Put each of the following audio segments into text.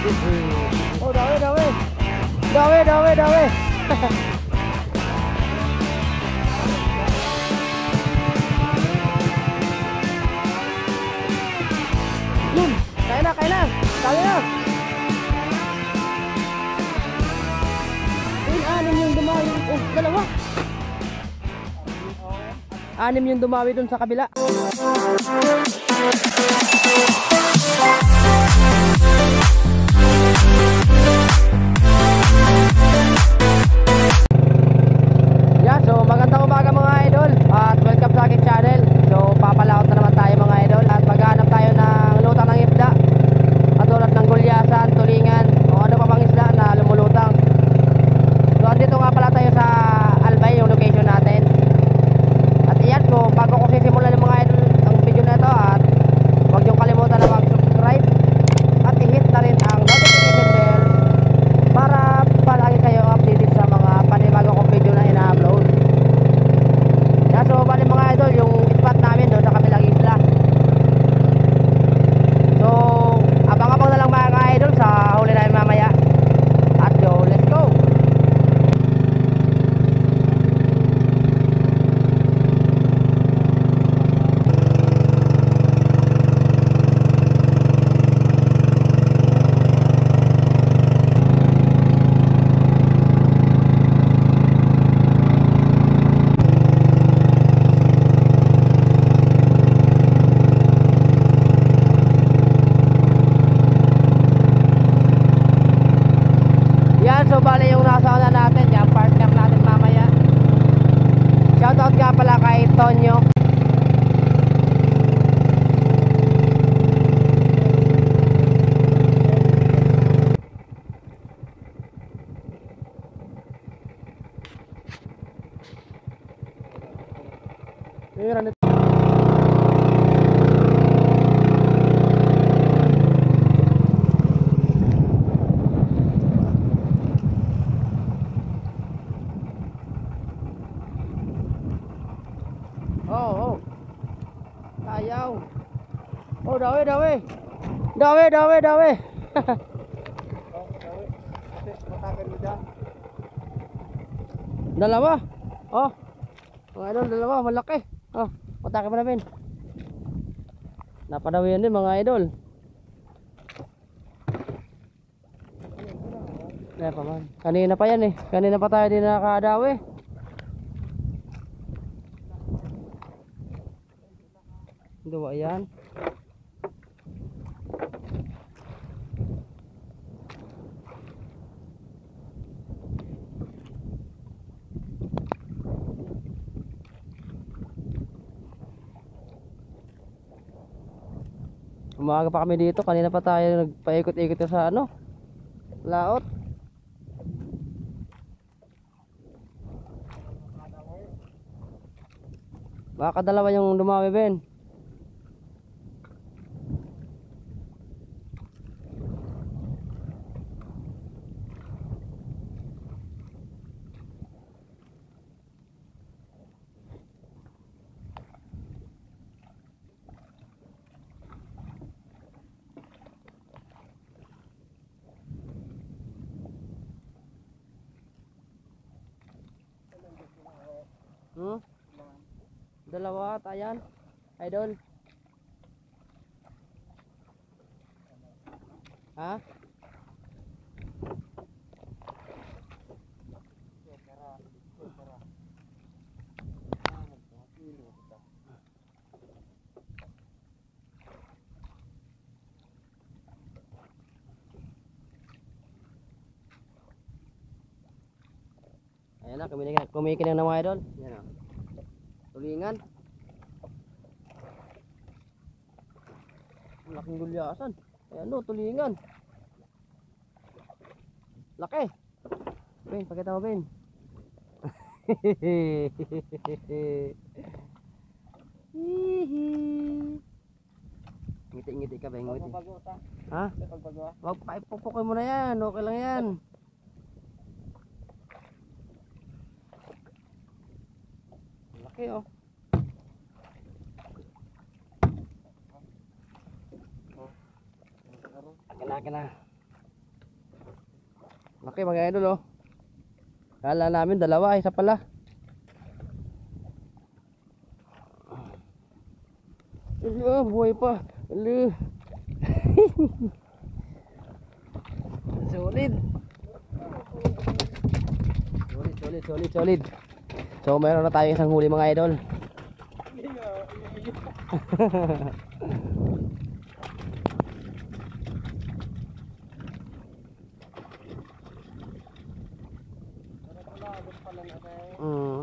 Oh, dawi, dawi. Dawi, dawi, dawi. Yun, kaya na, kaya na. Kaya na. Yun, anim yung dumawi. Oh, dalawa. Anim yung dumawi dun sa kabila. Yeah, so magandang umaga mga idol. At welcome sa aking channel. So papalaot na naman tayo mga idol. At maghanap tayo ng lutang ng isda. Katulad ng gulyasan, tulingan, o ano pa bang isda na lumulutang. So andito nga pala tayo sa Albay, yung location natin. At iyan ko, bago ko sisimulan ng mga idol ang video na ito, at huwag niyong kalimutan na mag-subscribe at i-hit na rin ang notification bell para palagi kayo updated sa mga panibago kong video na ina-upload. Yeah, so bali mga idol, yung spot namin doon sa kabilang isla. So abang-abang na lang mga idol sa huli namin mamaya. At yo, let's go! So bali yung nasa una natin, yung partner natin mamaya. Shoutout nga pala kay Tonyo. Oh, oh. Ayaw. Oh, dawi, dawi. Dawi, dawi, dawi. Dalawa. Oh. Mga idol, dalawa, malaki. Oh, patake mo na Ben. Napadawian din mga idol. Kaya pa man. Kanina pa yan eh. Kanina pa tayo din nakadawi. Dua yan. Umaga pa kami dito. Kanina pa tayo nagpaikot-ikot sa ano, laot. Baka dalawa yung dumawi Ben. Dalawa at ayan, idol. Ha? Ayan na, kumikinig ng mga idol. Ayan na. Tulingan. Laking gulyasan. Ayan o, tulingan. Laki. Ben, pakita mo Ben. Ngiti-ngiti ka Ben, ngiti. Ha? Wag pa, ipupukoy mo na yan. Okay lang yan. Laki oh. Akin na. Laki mga idol oh. Kala namin dalawa, isa pala. Ala, buhay pa. Ala. Solid. Solid. So meron na tayong isang huli mga idol.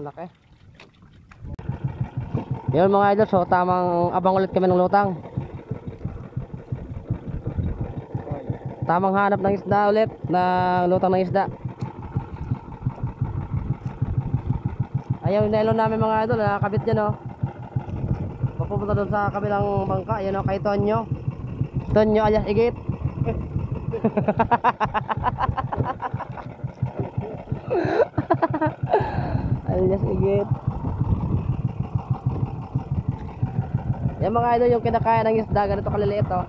Laki. Yun mga idol, so tamang abang ulit kami ng lutang. Tamang hanap ng isda ulit, ng lutang ng isda. Ayaw yung nylon namin mga idol, nakakabit yan oh. Papupunta doon sa kabilang bangka, yun oh, kay Tonyo. Tonyo alias Igit. Alias Igit. Yan mga idol, yung kinakaya ng isda, ganito kaliliit oh.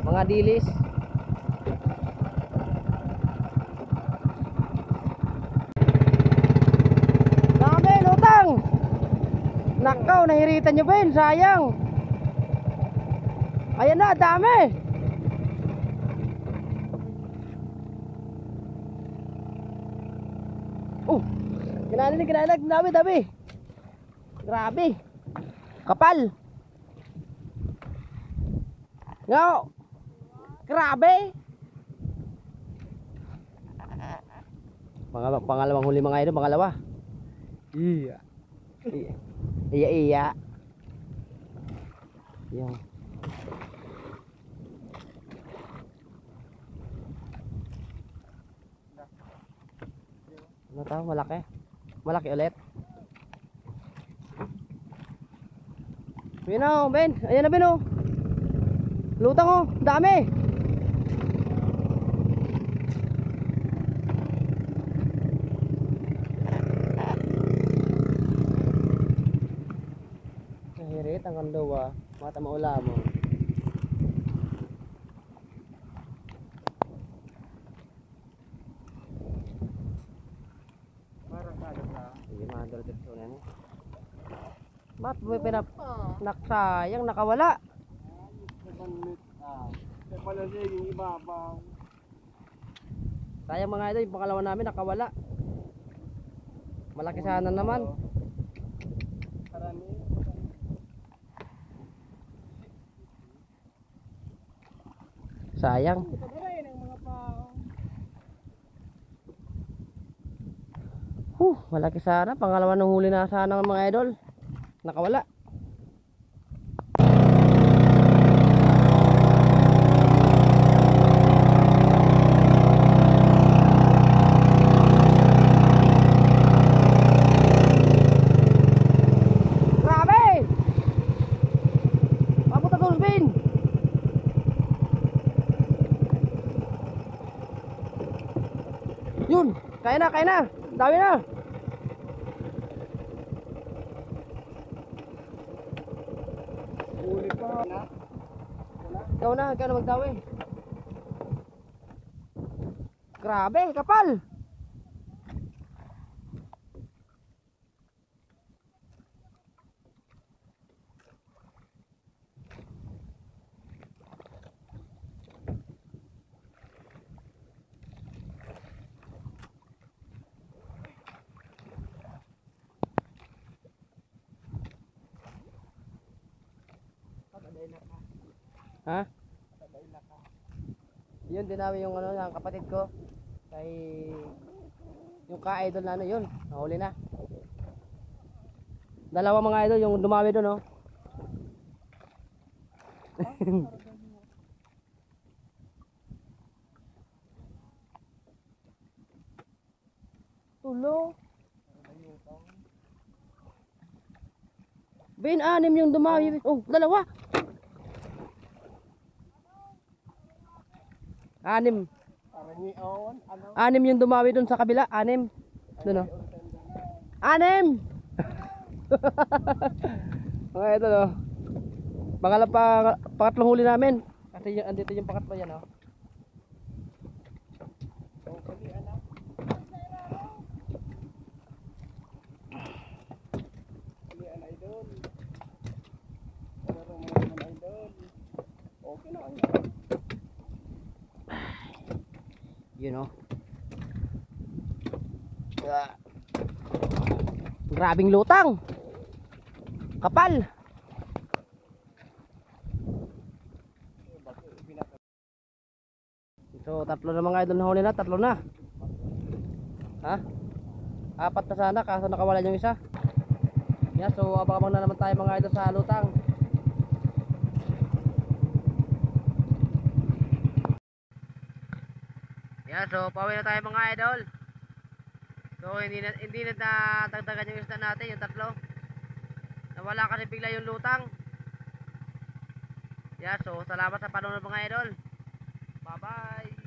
Mga dilis. Dami lutang. Nakaw, nahiritan nyo ba yun? Sayang. Ayan na, dami. Kinalag, dami. Grabe. Kapal. Ngo. Grabe. Pangalawang huli mga idol, pangalawa. Iya. Iya. Yan. Ano tao? Malaki ulit. Ayan o, Ben. Ayan na Ben o. Lutang o, dami. Nahirit ang kandawa. Mata maula mo. Sige, mga direksyon yan. Ba't mo naksayang nakawala? Sayang mga idol, yung pangalawa namin nakawala. Malaki sana naman. Sayang. Malaki sana. Pangalawa ng huli na sana ng mga idol. Nakawala. Grabe! Papunta Dolphin! Yun! Kaya na! Dami na! Ikaw na magdawi. Grabe, kapal. Ha? Yun dinawi yung ano ng kapatid ko kay yung ka-idol na ano yun, nahuli na. Dalawa mga idol yung dumawi doon oh. Tulo. Ben, 6 yung dumawi. Oh, dalawa. 6. 6 yung dumawi doon sa kabila. 6. Doon oh. 6. Mga ito oh. Pangatlong huli namin. Kasi yung andito yung pangatlo yan oh. You know. Grabing lutang. Kapal. So, tatlo na mga idol na huli na, tatlo na. Ha? Apat na sana, kaso nakawalan yung isa. Yeah, so abang-abang na naman tayo mga idol sa lutang. Yeah, so pauwi na tayo mga idol. So hindi na dagdagan yung isda natin, yung tatlo. Nawala kasi bigla yung lutang. Yeah, so salamat sa panonood mga idol. Bye-bye.